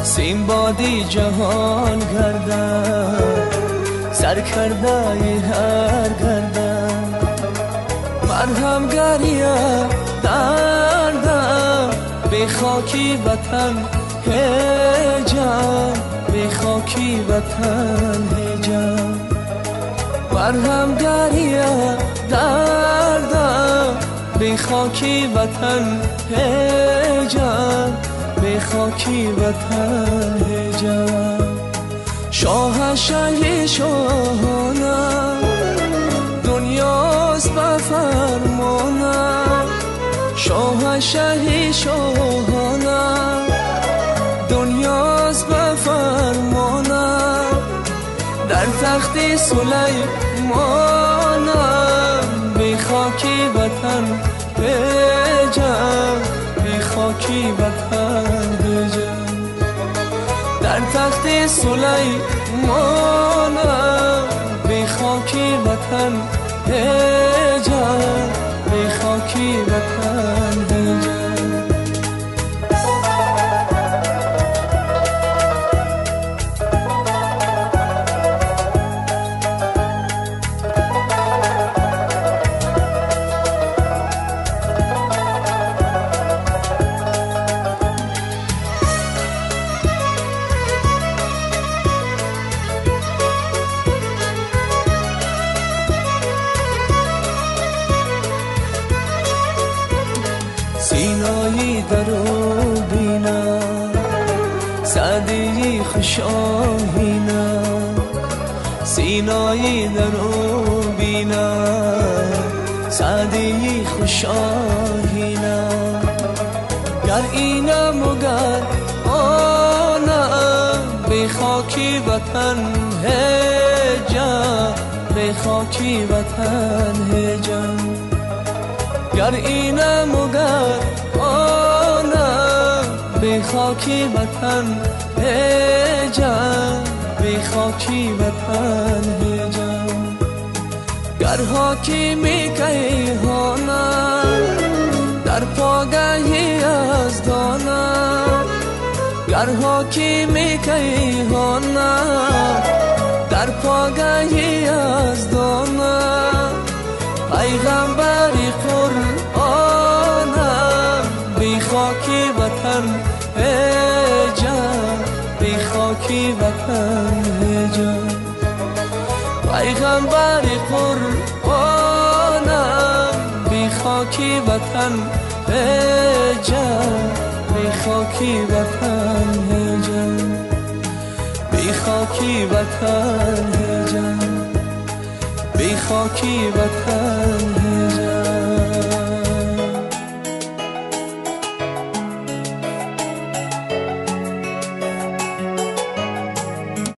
سیم بادی جهان گردن سر کرده هر گردن مرهم گریم دردم به خاکی وطن هجم به خاکی وطن هجم مرهم گریم دردم به خاکی وطن هجم به خاکی وطن هجم شاهنشاهی شاهانم دنیاست به فرمانم شاهنشاهی شاهانم دنیاست به فرمانم در تخت سلیمانم به خاکی وطن هجم به خاکی وطن هجم در تخت سلیمانم به خاکی وطن هجم به خاکی وطن هجم سینایی درو بینم سعدی خوشاهینم سینایی درو بینم سعدی خوشاهینم گر اینم و گر آنم به خاکی وطن هجم به خاکی وطن هجم گر اینم و گر آنم به خاکی وطن هجم به خاکی وطن هجم گر حاکمی کیهانم در پاگهی از دانم گر حاکمی کیهانم در پاگهی از دانم پیغمبری قرآنم بی خاکی وطن هجم بی خاکی وطن هجم پیغمبری قرآنم بی خاکی وطن هجم بی خاکی وطن هجم بی خاکی وطن هجم بی خاکی وطن